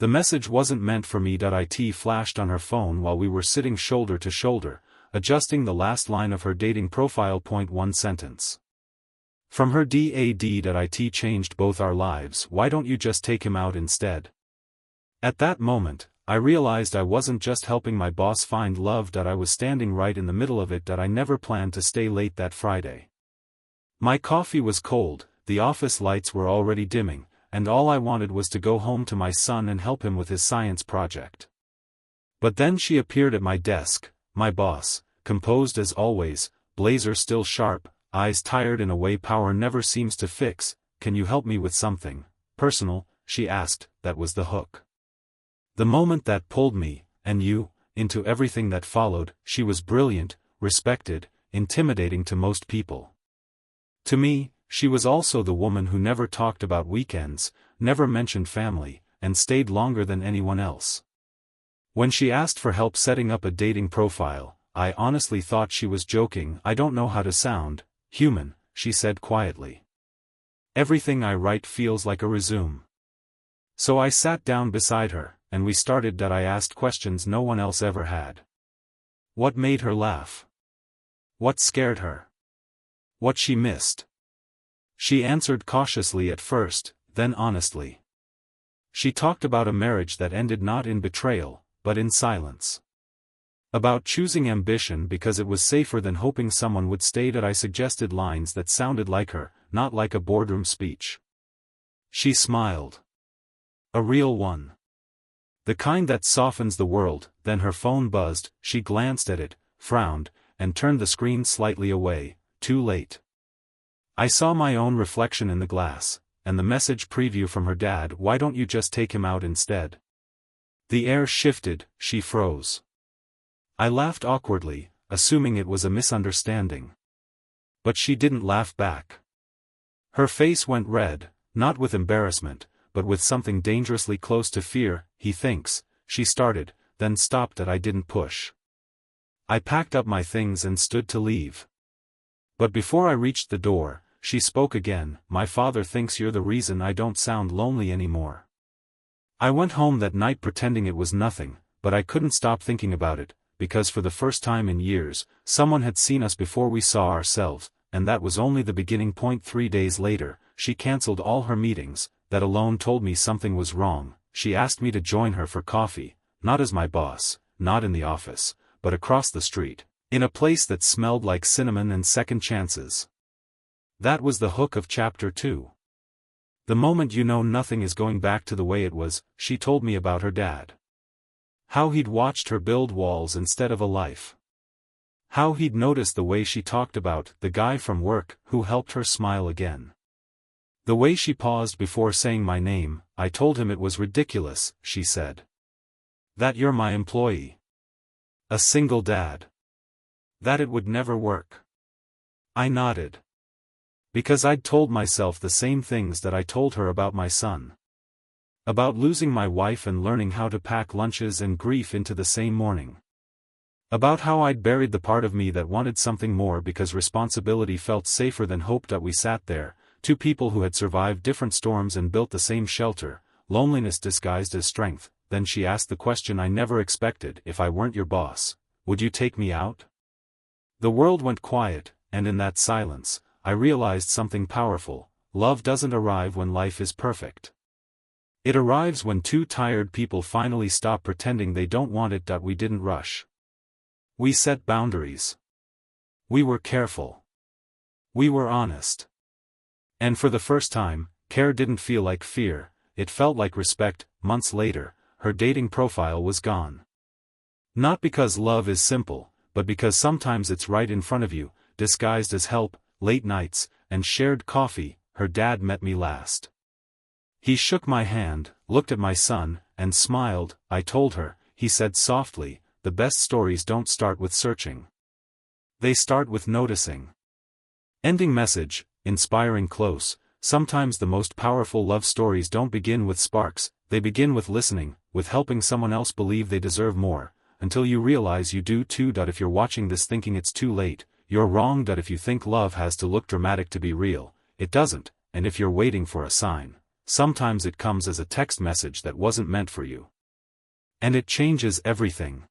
The message wasn't meant for me. It flashed on her phone while we were sitting shoulder to shoulder, adjusting the last line of her dating profile. One sentence from her dad. It changed both our lives. Why don't you just take him out instead? At that moment, I realized I wasn't just helping my boss find love. I was standing right in the middle of it. I never planned to stay late that Friday. My coffee was cold, the office lights were already dimming, and all I wanted was to go home to my son and help him with his science project. But then she appeared at my desk, my boss, composed as always, blazer still sharp, eyes tired in a way power never seems to fix. Can you help me with something personal? She asked. That was the hook. The moment that pulled me, and you, into everything that followed. She was brilliant, respected, intimidating to most people. To me, she was also the woman who never talked about weekends, never mentioned family, and stayed longer than anyone else. When she asked for help setting up a dating profile, I honestly thought she was joking. I don't know how to sound human, she said quietly. Everything I write feels like a resume. So I sat down beside her, and we started. I asked questions no one else ever had. What made her laugh? What scared her? What she missed? She answered cautiously at first, then honestly. She talked about a marriage that ended not in betrayal, but in silence. About choosing ambition because it was safer than hoping someone would stay. I suggested lines that sounded like her, not like a boardroom speech. She smiled. A real one. The kind that softens the world. Then her phone buzzed. She glanced at it, frowned, and turned the screen slightly away. Too late. I saw my own reflection in the glass, and the message preview from her dad. Why don't you just take him out instead? The air shifted. She froze. I laughed awkwardly, assuming it was a misunderstanding. But she didn't laugh back. Her face went red, not with embarrassment, but with something dangerously close to fear. He thinks, she started, then stopped. I didn't push. I packed up my things and stood to leave. But before I reached the door, she spoke again. My father thinks you're the reason I don't sound lonely anymore. I went home that night pretending it was nothing, but I couldn't stop thinking about it, because for the first time in years, someone had seen us before we saw ourselves, and that was only the beginning. 3 days later, she cancelled all her meetings. That alone told me something was wrong. She asked me to join her for coffee, not as my boss, not in the office, but across the street, in a place that smelled like cinnamon and second chances. That was the hook of chapter 2. The moment you know nothing is going back to the way it was. She told me about her dad. How he'd watched her build walls instead of a life. How he'd noticed the way she talked about the guy from work who helped her smile again. The way she paused before saying my name. I told him it was ridiculous, she said. That you're my employee. A single dad. That it would never work. I nodded. Because I'd told myself the same things that I told her about my son. About losing my wife and learning how to pack lunches and grief into the same morning. About how I'd buried the part of me that wanted something more because responsibility felt safer than hope. We sat there, two people who had survived different storms and built the same shelter, loneliness disguised as strength. Then she asked the question I never expected. If I weren't your boss, would you take me out? The world went quiet, and in that silence, I realized something powerful. Love doesn't arrive when life is perfect. It arrives when two tired people finally stop pretending they don't want it. We didn't rush. We set boundaries. We were careful. We were honest. And for the first time, care didn't feel like fear, it felt like respect. Months later, her dating profile was gone. Not because love is simple, but because sometimes it's right in front of you, disguised as help. Late nights, and shared coffee. Her dad met me last. He shook my hand, looked at my son, and smiled. I told her, he said softly, the best stories don't start with searching. They start with noticing. Ending message, inspiring close. Sometimes the most powerful love stories don't begin with sparks, they begin with listening, with helping someone else believe they deserve more, until you realize you do too. If you're watching this thinking it's too late, you're wrong. If you think love has to look dramatic to be real, it doesn't, and if you're waiting for a sign, sometimes it comes as a text message that wasn't meant for you. And it changes everything.